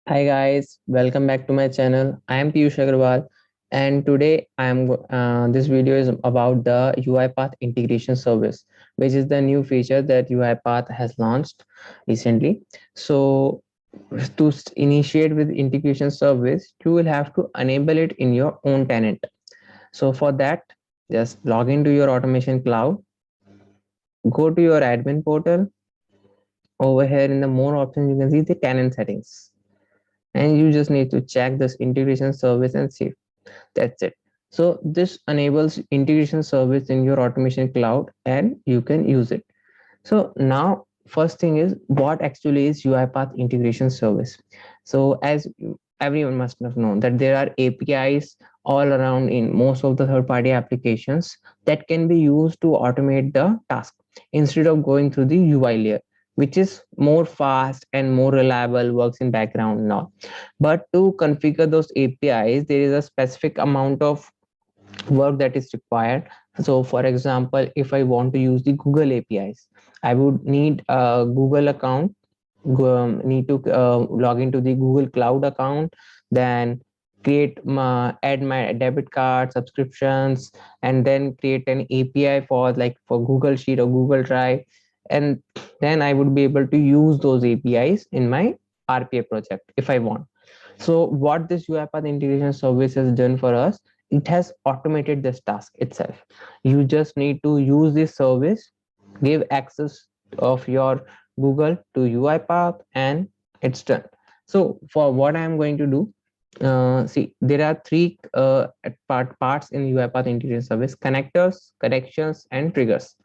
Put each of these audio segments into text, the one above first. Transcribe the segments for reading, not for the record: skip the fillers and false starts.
Hi guys, welcome back to my channel. I am Piyush Agarwal, and today this video is about the UiPath integration service, which is the new feature that UiPath has launched recently. So to initiate with integration service, you will have to enable it in your own tenant. So for that, just log into your automation cloud, go to your admin portal. Over here in the more options, you can see the tenant settings, and you just need to check this integration service and see. That's it. So this enables integration service in your automation cloud and you can use it. So now first thing is, what actually is UiPath integration service? So as everyone must have known that there are APIs all around in most of the third party applications that can be used to automate the task instead of going through the UI layer, which is more fast and more reliable, works in background now. But to configure those APIs, there is a specific amount of work that is required. So for example, if I want to use the Google APIs, I would need a Google account, need to log into the Google Cloud account, then add my debit card subscriptions, and then create an API for for Google Sheet or Google Drive, and then I would be able to use those APIs in my RPA project if I want. So what this UiPath integration service has done for us, it has automated this task itself. You just need to use this service, give access of your Google to UiPath, and it's done. So for what I am going to do, see, there are three parts in UiPath integration service: connectors, connections, and triggers.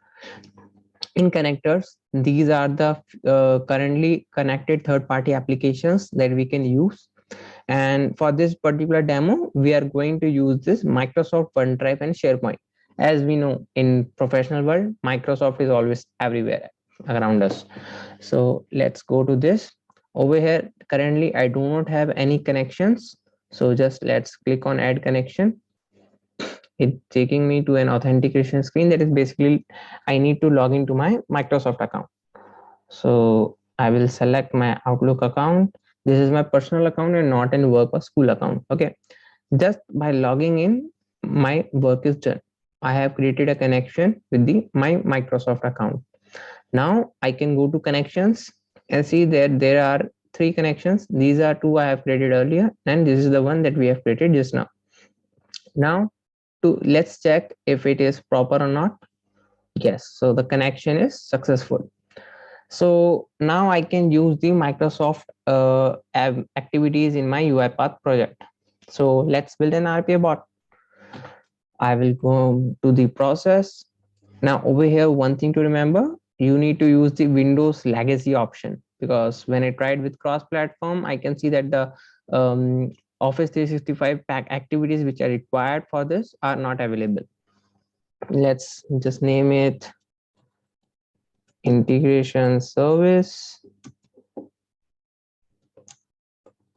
In connectors, these are the currently connected third-party applications that we can use, and for this particular demo, we are going to use this Microsoft OneDrive and SharePoint. As we know, in professional world, Microsoft is always everywhere around us. So let's go to this. Over here, currently, I do not have any connections. So just let's click on add connection. It's taking me to an authentication screen. That is basically, I need to log into my Microsoft account. So I will select my Outlook account. This is my personal account and not in work or school account. Okay. Just by logging in, my work is done. I have created a connection with the my Microsoft account. Now I can go to connections and see that there are three connections. These are two I have created earlier, and this is the one that we have created just now. Now to let's check if it is proper or not. Yes, so the connection is successful. So now I can use the Microsoft activities in my UiPath project. So let's build an RPA bot. I will go to the process. Now over here, one thing to remember, you need to use the Windows legacy option, because when I tried with cross-platform, I can see that the Office 365 pack activities which are required for this are not available. Let's just name it integration service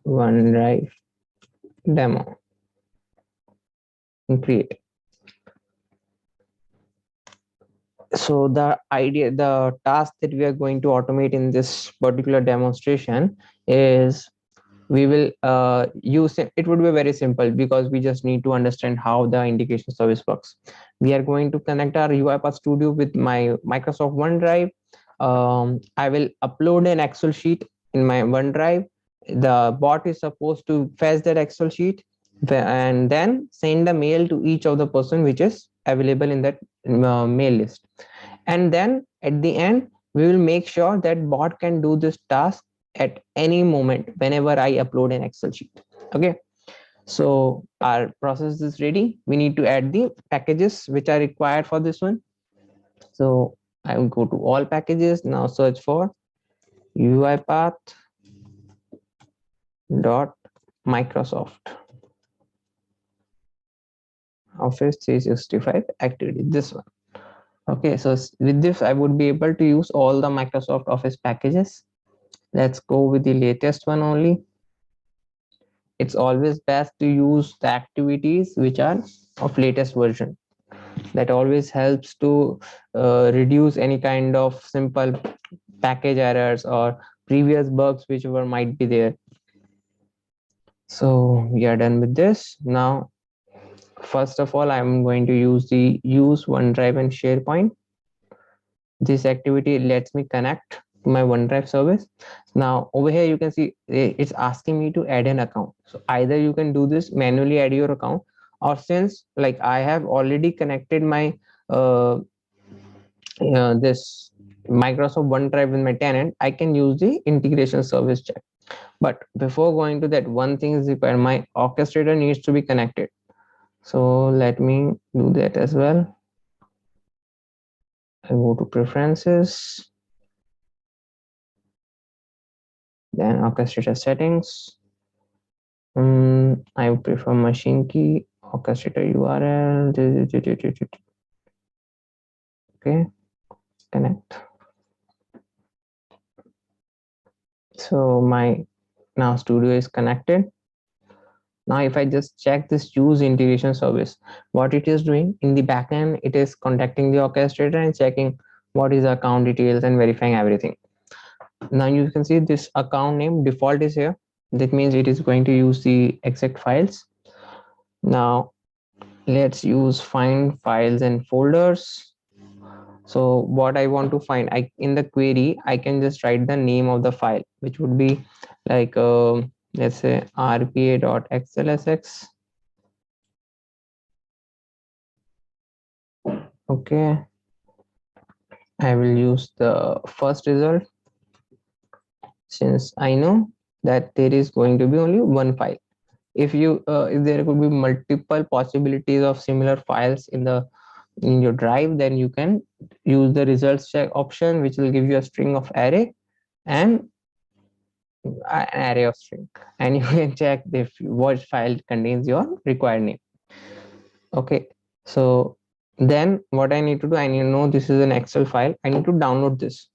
OneDrive demo and create. So the task that we are going to automate in this particular demonstration is, we will use it. It would be very simple because we just need to understand how the integration service works. We are going to connect our UiPath Studio with my Microsoft OneDrive. I will upload an Excel sheet in my OneDrive. The bot is supposed to fetch that Excel sheet and then send a mail to each of the person which is available in that mail list. And then at the end, we will make sure that bot can do this task at any moment whenever I upload an Excel sheet. Okay. So our process is ready. We need to add the packages which are required for this one. So I will go to all packages. Now search for UiPath dot Microsoft Office 365 activity. This one. Okay. So with this, I would be able to use all the Microsoft Office packages. Let's go with the latest one only. It's always best to use the activities which are of latest version. That always helps to reduce any kind of simple package errors or previous bugs which might be there. So we are done with this. Now, first of all, I'm going to use OneDrive and SharePoint. This activity lets me connect to my OneDrive service. Now over here you can see it's asking me to add an account. So either you can do this manually, add your account, or since like I have already connected my uh, this Microsoft OneDrive with my tenant, I can use the integration service check. But before going to that, one thing is required. My orchestrator needs to be connected. So let me do that as well. I go to preferences, then orchestrator settings. I prefer machine key, orchestrator URL. Okay, connect. So my now studio is connected. Now if I just check this use integration service, what it is doing in the backend, it is contacting the orchestrator and checking what is the account details and verifying everything. Now you can see this account name default is here. That means it is going to use the exact files. Now let's use find files and folders. So what I want to find, I in the query I can just write the name of the file, which would be like let's say rpa.xlsx. Okay, I will use the first result since I know that there is going to be only one file. If there could be multiple possibilities of similar files in your drive, then you can use the results check option, which will give you a string of array and an array of string, and you can check if what file contains your required name. Okay, so then what I need to do, I need to know this is an Excel file. I need to download this.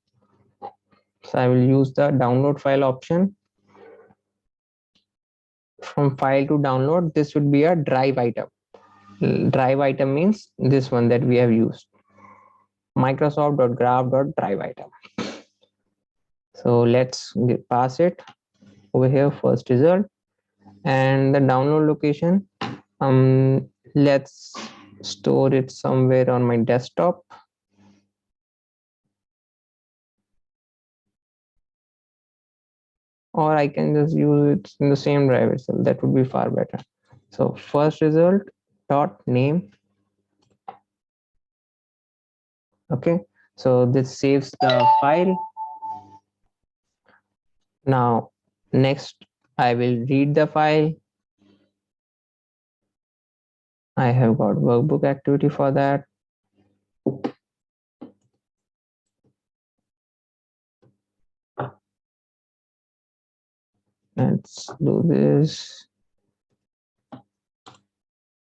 So I will use the download file option. From file to download, this would be a drive item. Drive item means this one that we have used, microsoft.graph.drive item. So let's pass it over here, first result, and the download location, let's store it somewhere on my desktop, or I can just use it in the same drive itself. That would be far better. So first result dot name. Okay, so this saves the file. Now next I will read the file. I have got workbook activity for that. Let's do this.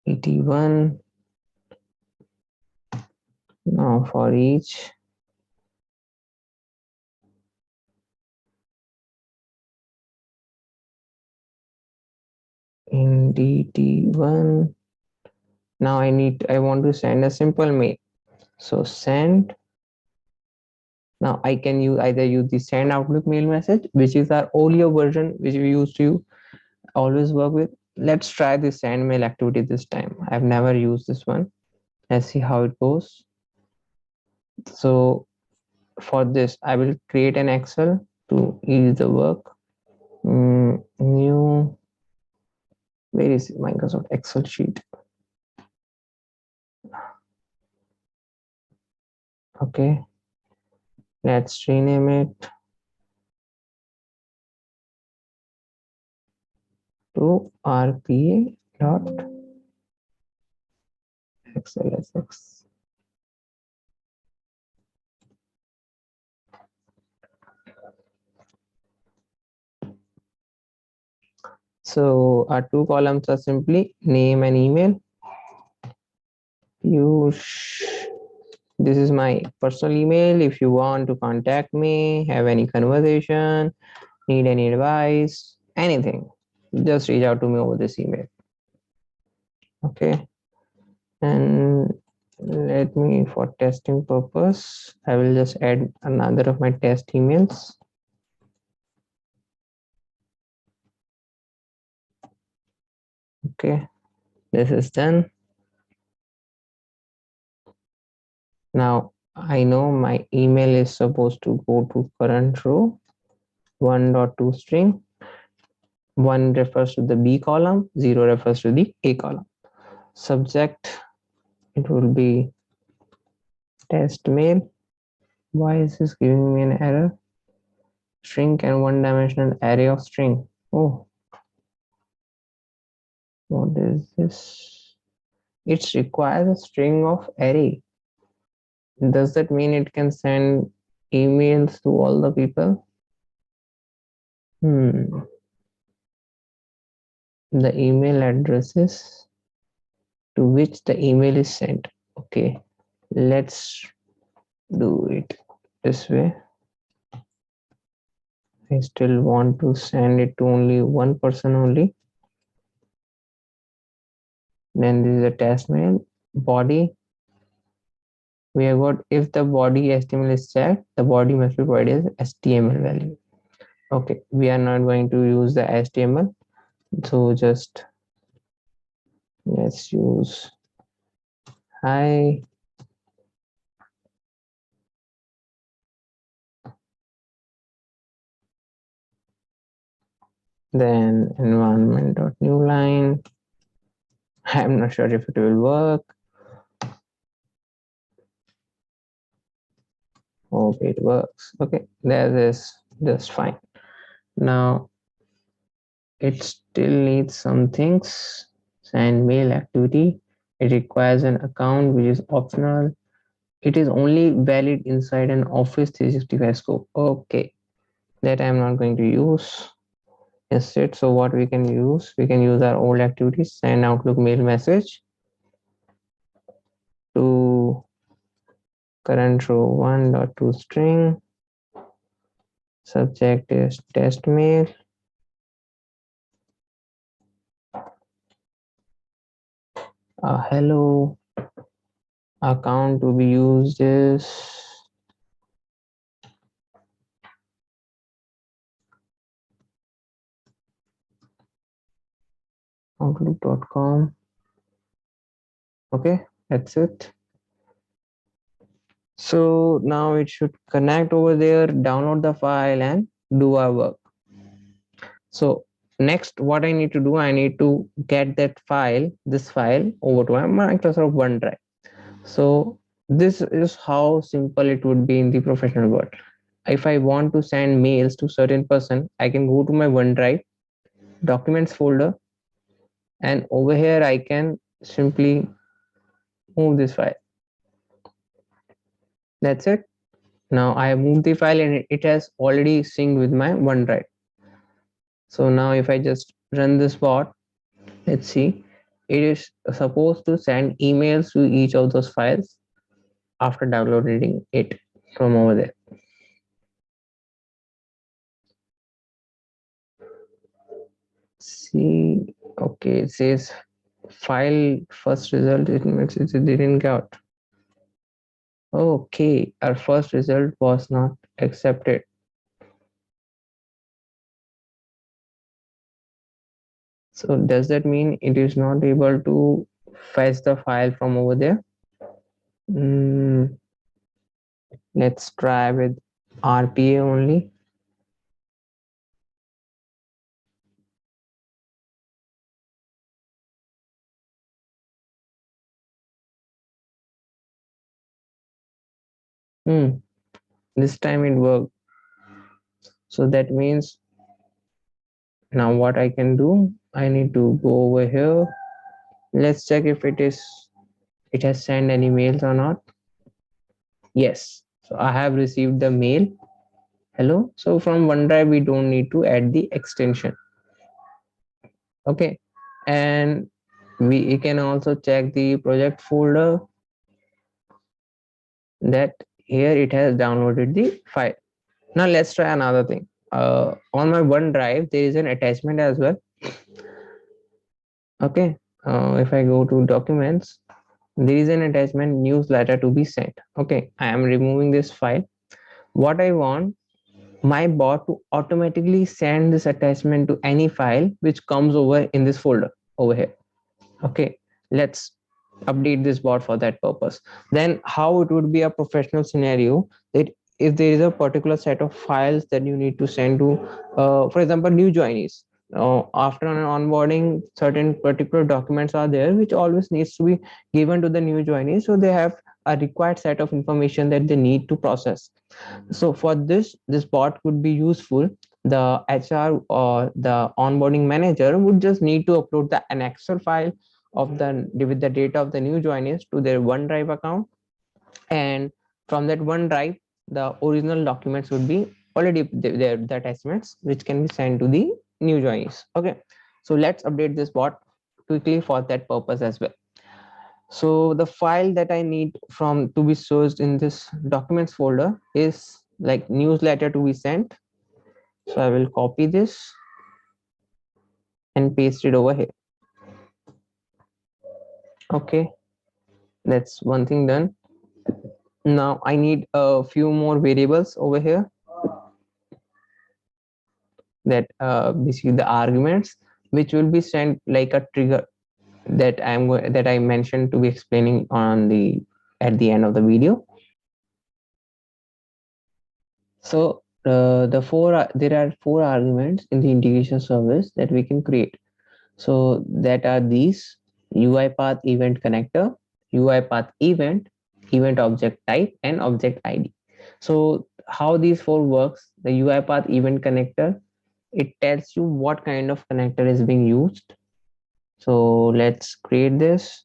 81. Now for each, in DT1. Now I want to send a simple mail. So send. Now I can either use the send Outlook mail message, which is our older version, which we used to always work with. Let's try the send mail activity this time. I've never used this one. Let's see how it goes. So for this, I will create an Excel to ease the work. New, where is Microsoft Excel sheet? Okay, let's rename it to rpa.xlsx. So our two columns are simply name and email. This is my personal email. If you want to contact me, have any conversation, need any advice, anything, just reach out to me over this email. Okay, and let me, for testing purpose, I will just add another of my test emails. Okay, this is done. Now I know my email is supposed to go to current row 1.2 string. 1 refers to the B column, 0 refers to the A column. Subject, it will be test mail. Why is this giving me an error? String and one dimensional array of string. Oh, what is this? It requires a string of array. Does that mean it can send emails to all the people? The email addresses to which the email is sent. Okay, let's do it this way. I still want to send it to only one person only. Then this is a test mail body. We have got if the body HTML is checked, the body must be provided as HTML value. Okay, we are not going to use the HTML, so just let's use hi. Then environment.new line. I'm not sure if it will work. Hope it works. Okay, that is just fine. Now it still needs some things. Send mail activity. It requires an account which is optional. It is only valid inside an Office 365 scope. Okay, that I'm not going to use. Instead, so what we can use our old activities. Send Outlook mail message to current row 1.2 string. Subject is test mail. Hello. Account to be used is outlook.com. Okay, that's it. So now it should connect over there, download the file and do our work. So next what I need to do, I need to get this file over to my Microsoft OneDrive. So this is how simple it would be in the professional world. If I want to send mails to certain person, I can go to my OneDrive documents folder, and over here I can simply move this file. That's it. Now I have moved the file and it has already synced with my OneDrive. So now if I just run this bot, let's see, it is supposed to send emails to each of those files after downloading it from over there. See, okay, it says file first result, it means it didn't get. Okay, our first result was not accepted. So does that mean it is not able to fetch the file from over there? Let's try with RPA only. This time it worked. So that means now what I can do, I need to go over here. Let's check if it has sent any mails or not. Yes, so I have received the mail. Hello. So from OneDrive we don't need to add the extension. Okay, and we can also check the project folder, that here it has downloaded the file. Now let's try another thing. On my OneDrive there is an attachment as well. Okay, if I go to documents, there is an attachment newsletter to be sent. Okay, I am removing this file. What I want my bot to automatically send this attachment to any file which comes over in this folder over here. Okay, let's update this bot for that purpose. Then how it would be a professional scenario, that if there is a particular set of files that you need to send to, for example, new joinees, after an onboarding, certain particular documents are there which always needs to be given to the new joinees, so they have a required set of information that they need to process. So for this bot could be useful. The HR or the onboarding manager would just need to upload an Excel file of the with the data of the new joiners to their OneDrive account, and from that OneDrive the original documents would be already there, the attachments which can be sent to the new joinees. Okay, so let's update this bot quickly for that purpose as well. So the file that I need from to be sourced in this documents folder is like newsletter to be sent. So I will copy this and paste it over here. Okay, that's one thing done. Now I need a few more variables over here, that basically the arguments which will be sent like a trigger that that I mentioned to be explaining on the at the end of the video. So there are four arguments in the integration service that we can create. So that are these: UiPath event connector, UiPath event, event object type, and object ID. So how these four works: the UiPath event connector, it tells you what kind of connector is being used. So let's create this.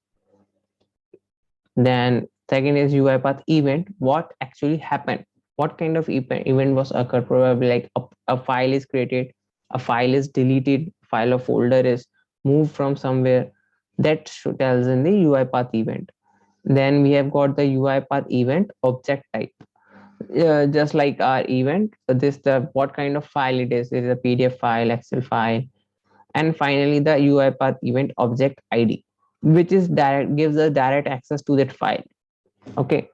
Then second is UiPath event, what actually happened, what kind of event was occurred, probably like a file is created, a file is deleted, file or folder is moved from somewhere, that should tells in the UiPath event. Then we have got the UiPath event object type, just like our event, so this the what kind of file it is a PDF file, Excel file. And finally the UiPath event object ID, which is direct, gives us direct access to that file. Okay,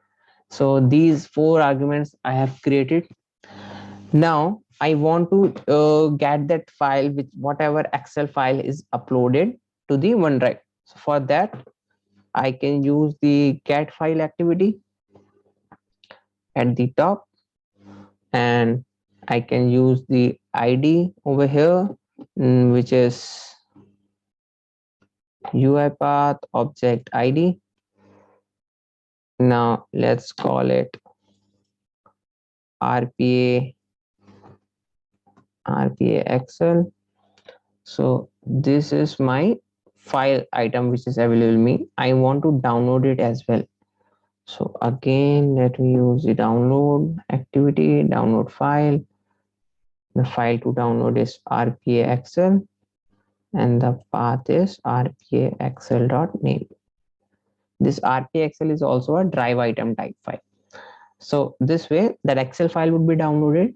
so these four arguments I have created. Now I want to get that file with whatever Excel file is uploaded to the OneDrive. So for that I can use the get file activity at the top, and I can use the ID over here, which is UiPath object ID. Now let's call it RPA Excel. So this is my file item which is available to me. I want to download it as well. So again, let me use the download activity, download file. The file to download is RPA Excel, and the path is RPA Excel.name. This RPA Excel is also a drive item type file. So this way that Excel file would be downloaded.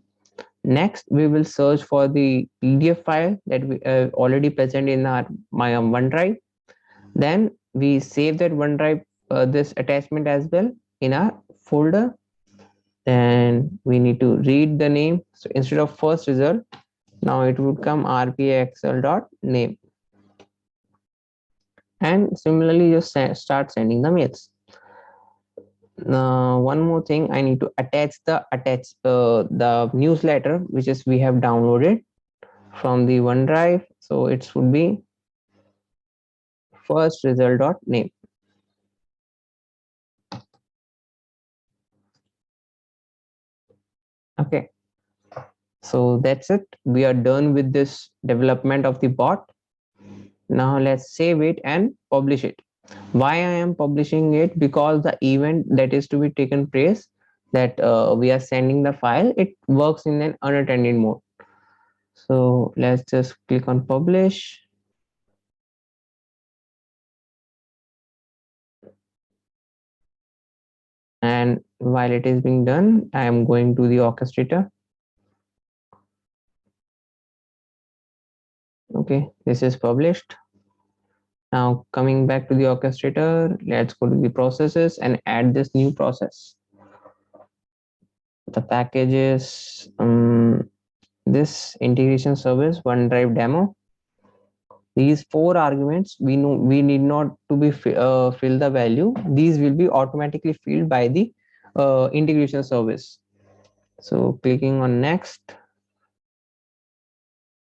Next, we will search for the PDF file that we already present in our my OneDrive. Then we save that OneDrive this attachment as well in our folder. Then we need to read the name. So instead of first result, now it would come rpaxl.name. And similarly, just start sending the mails. One more thing, I need to attach the newsletter which is we have downloaded from the OneDrive. So it should be first result.name. Okay, so that's it. We are done with this development of the bot. Now let's save it and publish it. Why I am publishing it? Because the event that is to be taken place, that we are sending the file, it works in an unattended mode. So let's just click on publish. And while it is being done, I am going to the orchestrator. Okay, this is published. Now coming back to the orchestrator, let's go to the processes and add this new process. The package is this integration service OneDrive demo. These four arguments, we know we need not to be fill the value. These will be automatically filled by the integration service. So clicking on next,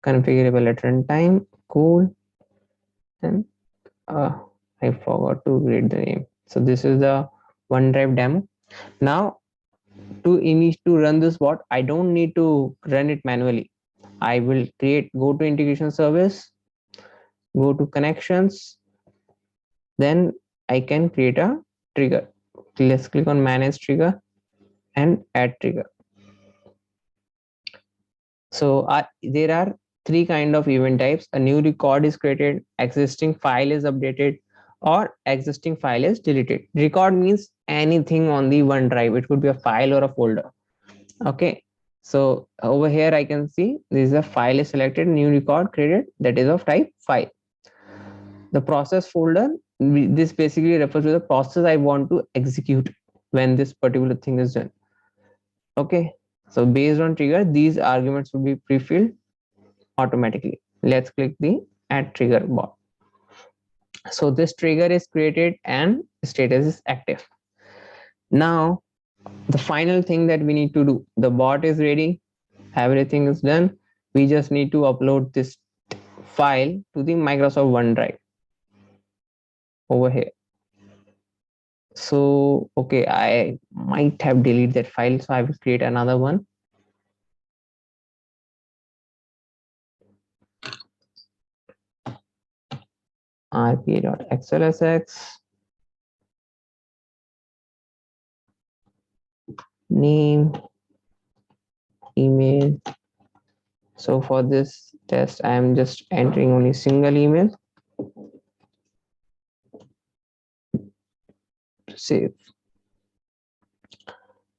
configurable at runtime, cool. And I forgot to read the name. So this is the OneDrive demo. Now to run this bot, I don't need to run it manually. I will go to integration service, go to connections, then I can create a trigger. Let's click on manage trigger and add trigger. So there are three kind of event types. A new record is created, existing file is updated, or existing file is deleted. Record means anything on the OneDrive. It could be a file or a folder. Okay. So over here I can see this is a file is selected, new record created, that is of type file. The process folder, this basically refers to the process I want to execute when this particular thing is done. Okay. So based on trigger, these arguments will be pre-filled automatically. Let's click the add trigger bot. So this trigger is created and status is active. Now the final thing that we need to do, the bot is ready, everything is done. We just need to upload this file to the Microsoft OneDrive over here. So okay, I might have deleted that file, so I will create another one. rpa.xlsx name, email. So for this test, I am just entering only single email. Save.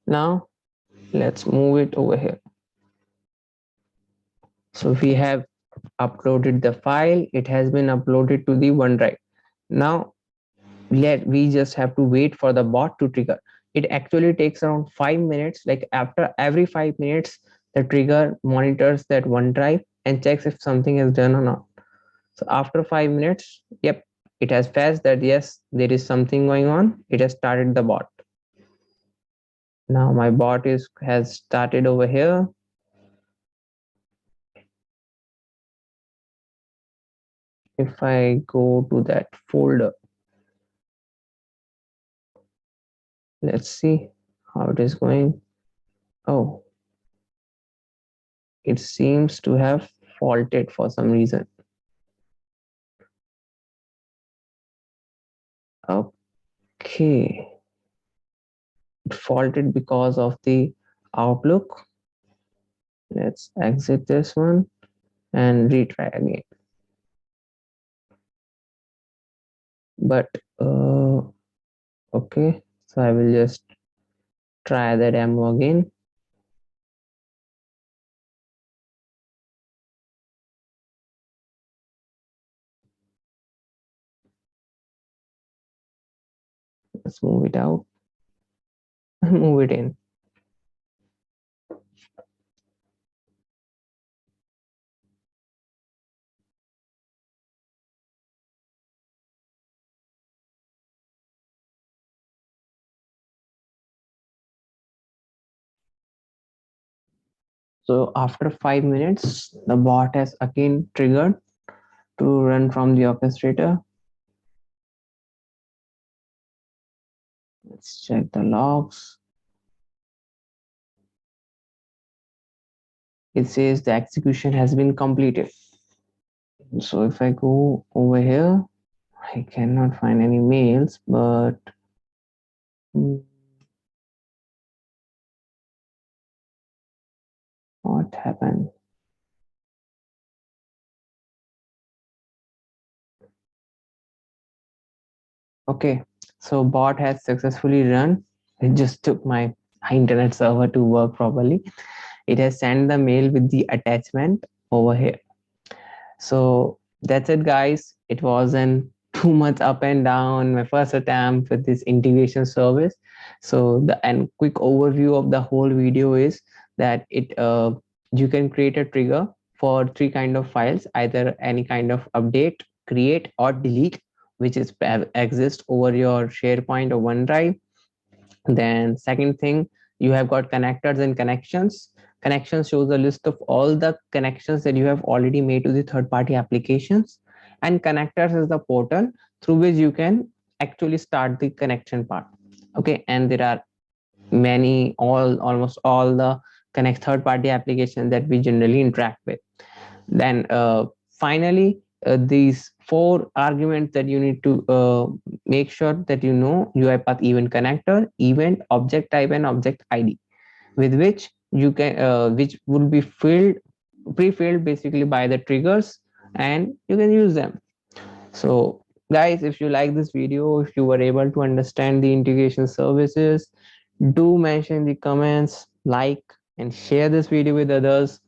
Now let's move it over here. So we have uploaded the file. It has been uploaded to the OneDrive. Now we just have to wait for the bot to trigger. It actually takes around 5 minutes. Like after every 5 minutes, the trigger monitors that OneDrive and checks if something is done or not. So after 5 minutes, yep, it has fetched that yes, there is something going on. It has started the bot. Now my bot has started over here. If I go to that folder, let's see how it is going. Oh, it seems to have faulted for some reason. Okay, it faulted because of the Outlook. Let's exit this one and retry again. But okay, so I will just try the demo again. Let's move it out, move it in. So after 5 minutes, the bot has again triggered to run from the orchestrator. Let's check the logs. It says the execution has been completed. So if I go over here, I cannot find any mails, but what happened? Okay, so bot has successfully run. It just took my internet server to work properly. It has sent the mail with the attachment over here. So that's it, guys. It was an too much up and down, my first attempt with this integration service. So the and quick overview of the whole video is that you can create a trigger for three kind of files, either any kind of update, create, or delete, which is exist over your SharePoint or OneDrive. Then second thing, you have got connectors and connections. Connections shows a list of all the connections that you have already made to the third party applications, and connectors is the portal through which you can actually start the connection part. Okay, and there are many, almost all the connect third party applications that we generally interact with. Then finally, these four arguments that you need to make sure that you know: UiPath event connector, event, object type, and object ID, with which you can which will be filled pre-filled basically by the triggers, and you can use them. So guys, if you like this video, if you were able to understand the integration services, do mention in the comments, like and share this video with others.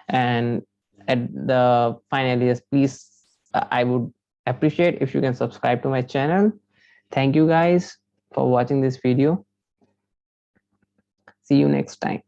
And at the finally, yes, please, I would appreciate if you can subscribe to my channel. Thank you guys for watching this video. See you next time.